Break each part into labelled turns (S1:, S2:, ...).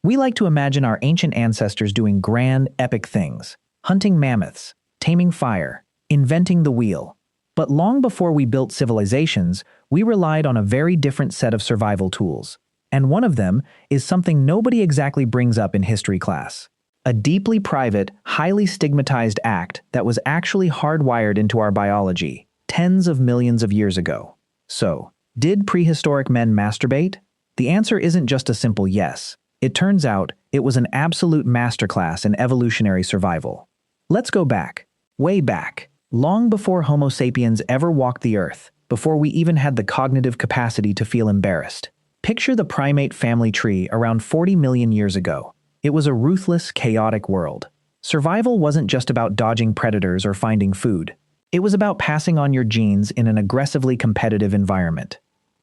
S1: We like to imagine our ancient ancestors doing grand, epic things, hunting mammoths, taming fire, inventing the wheel. But long before we built civilizations, we relied on a very different set of survival tools. And one of them is something nobody exactly brings up in history class. A deeply private, highly stigmatized act that was actually hardwired into our biology tens of millions of years ago. So, did prehistoric men masturbate? The answer isn't just a simple yes. It turns out it was an absolute masterclass in evolutionary survival. Let's go back, way back, long before Homo sapiens ever walked the earth, before we even had the cognitive capacity to feel embarrassed. Picture the primate family tree around 40 million years ago. It was a ruthless, chaotic world. Survival wasn't just about dodging predators or finding food. It was about passing on your genes in an aggressively competitive environment.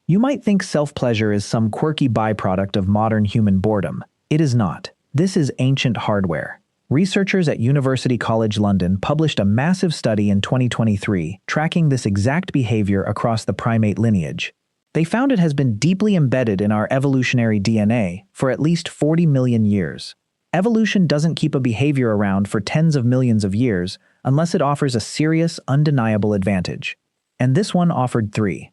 S1: You might think self-pleasure is some quirky byproduct of modern human boredom. It is not. This is ancient hardware. Researchers at University College London published a massive study in 2023 tracking this exact behavior across the primate lineage. They found it has been deeply embedded in our evolutionary DNA for at least 40 million years. Evolution doesn't keep a behavior around for tens of millions of years unless it offers a serious, undeniable advantage. And this one offered 3.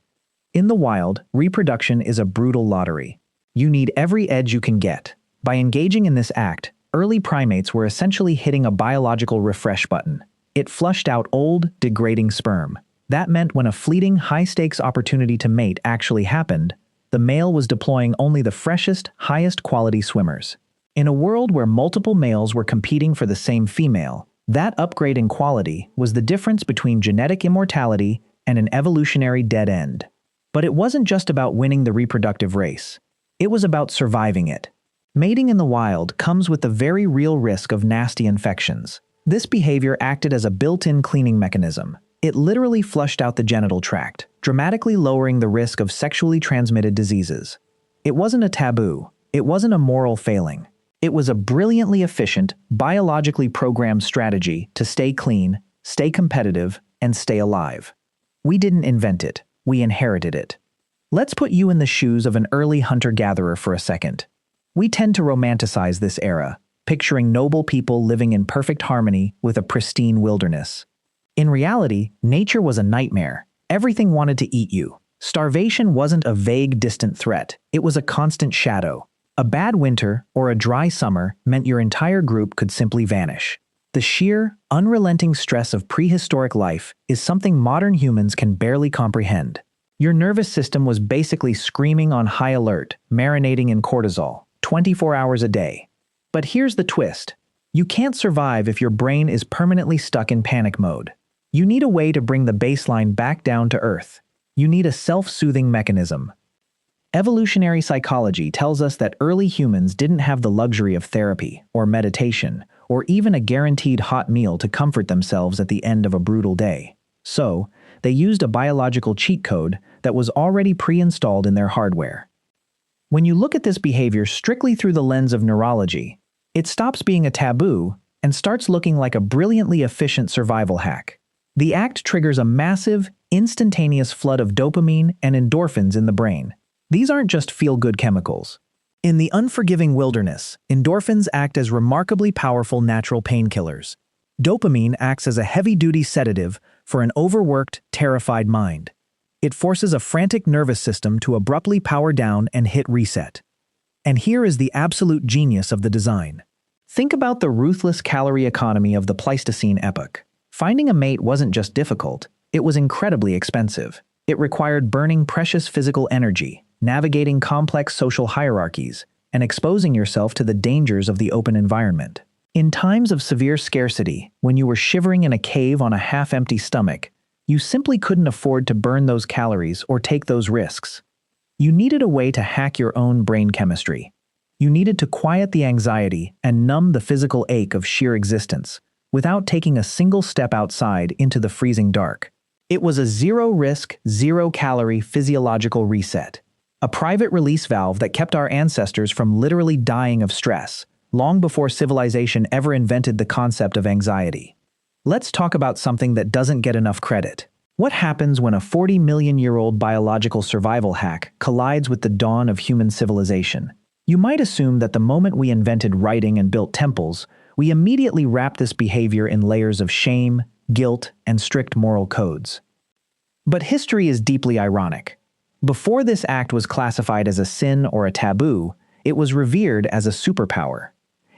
S1: In the wild, reproduction is a brutal lottery. You need every edge you can get. By engaging in this act, early primates were essentially hitting a biological refresh button. It flushed out old, degrading sperm. That meant when a fleeting, high-stakes opportunity to mate actually happened, the male was deploying only the freshest, highest-quality swimmers. In a world where multiple males were competing for the same female, that upgrade in quality was the difference between genetic immortality and an evolutionary dead end. But it wasn't just about winning the reproductive race. It was about surviving it. Mating in the wild comes with the very real risk of nasty infections. This behavior acted as a built-in cleaning mechanism. It literally flushed out the genital tract, dramatically lowering the risk of sexually transmitted diseases. It wasn't a taboo. It wasn't a moral failing. It was a brilliantly efficient, biologically programmed strategy to stay clean, stay competitive, and stay alive. We didn't invent it. We inherited it. Let's put you in the shoes of an early hunter-gatherer for a second. We tend to romanticize this era, picturing noble people living in perfect harmony with a pristine wilderness. In reality, nature was a nightmare. Everything wanted to eat you. Starvation wasn't a vague, distant threat. It was a constant shadow. A bad winter or a dry summer meant your entire group could simply vanish. The sheer, unrelenting stress of prehistoric life is something modern humans can barely comprehend. Your nervous system was basically screaming on high alert, marinating in cortisol, 24 hours a day. But here's the twist. You can't survive if your brain is permanently stuck in panic mode. You need a way to bring the baseline back down to earth. You need a self-soothing mechanism. Evolutionary psychology tells us that early humans didn't have the luxury of therapy, or meditation, or even a guaranteed hot meal to comfort themselves at the end of a brutal day. So, they used a biological cheat code that was already pre-installed in their hardware. When you look at this behavior strictly through the lens of neurology, it stops being a taboo and starts looking like a brilliantly efficient survival hack. The act triggers a massive, instantaneous flood of dopamine and endorphins in the brain. These aren't just feel-good chemicals. In the unforgiving wilderness, endorphins act as remarkably powerful natural painkillers. Dopamine acts as a heavy-duty sedative for an overworked, terrified mind. It forces a frantic nervous system to abruptly power down and hit reset. And here is the absolute genius of the design. Think about the ruthless calorie economy of the Pleistocene epoch. Finding a mate wasn't just difficult, it was incredibly expensive. It required burning precious physical energy, navigating complex social hierarchies, and exposing yourself to the dangers of the open environment. In times of severe scarcity, when you were shivering in a cave on a half-empty stomach, you simply couldn't afford to burn those calories or take those risks. You needed a way to hack your own brain chemistry. You needed to quiet the anxiety and numb the physical ache of sheer existence, without taking a single step outside into the freezing dark. It was a zero-risk, zero-calorie physiological reset. A private release valve that kept our ancestors from literally dying of stress, long before civilization ever invented the concept of anxiety. Let's talk about something that doesn't get enough credit. What happens when a 40-million-year-old biological survival hack collides with the dawn of human civilization? You might assume that the moment we invented writing and built temples, we immediately wrapped this behavior in layers of shame, guilt, and strict moral codes. But history is deeply ironic. Before this act was classified as a sin or a taboo, it was revered as a superpower.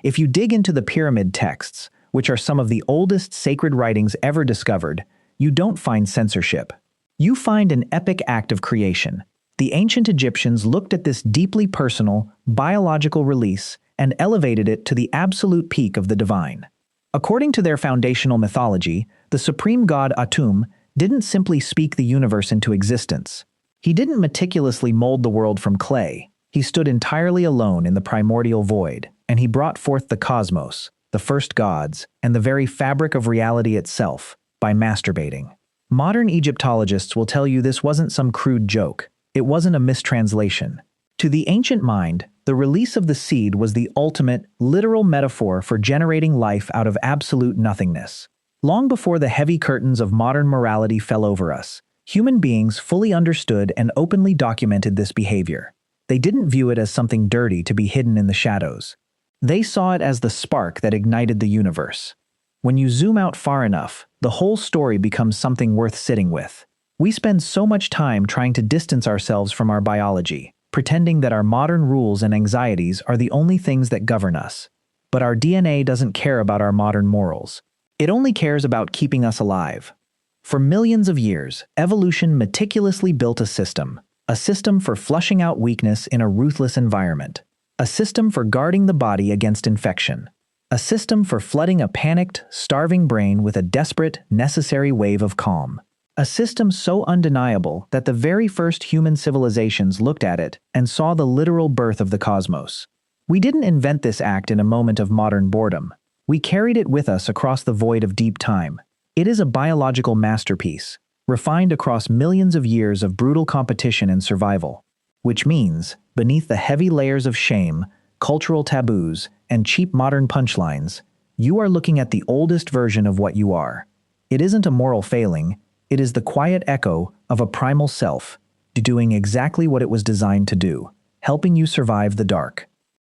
S1: If you dig into the pyramid texts, which are some of the oldest sacred writings ever discovered, you don't find censorship. You find an epic act of creation. The ancient Egyptians looked at this deeply personal, biological release and elevated it to the absolute peak of the divine. According to their foundational mythology, the supreme god Atum didn't simply speak the universe into existence. He didn't meticulously mold the world from clay. He stood entirely alone in the primordial void, and he brought forth the cosmos, the first gods, and the very fabric of reality itself by masturbating. Modern Egyptologists will tell you this wasn't some crude joke. It wasn't a mistranslation. To the ancient mind, the release of the seed was the ultimate, literal metaphor for generating life out of absolute nothingness. Long before the heavy curtains of modern morality fell over us, human beings fully understood and openly documented this behavior. They didn't view it as something dirty to be hidden in the shadows. They saw it as the spark that ignited the universe. When you zoom out far enough, the whole story becomes something worth sitting with. We spend so much time trying to distance ourselves from our biology, pretending that our modern rules and anxieties are the only things that govern us. But our DNA doesn't care about our modern morals. It only cares about keeping us alive. For millions of years, evolution meticulously built a system for flushing out weakness in a ruthless environment, a system for guarding the body against infection, a system for flooding a panicked, starving brain with a desperate, necessary wave of calm. A system so undeniable that the very first human civilizations looked at it and saw the literal birth of the cosmos. We didn't invent this act in a moment of modern boredom. We carried it with us across the void of deep time. It is a biological masterpiece, refined across millions of years of brutal competition and survival. Which means, beneath the heavy layers of shame, cultural taboos, and cheap modern punchlines, you are looking at the oldest version of what you are. It isn't a moral failing. It is the quiet echo of a primal self, doing exactly what it was designed to do, helping you survive the dark.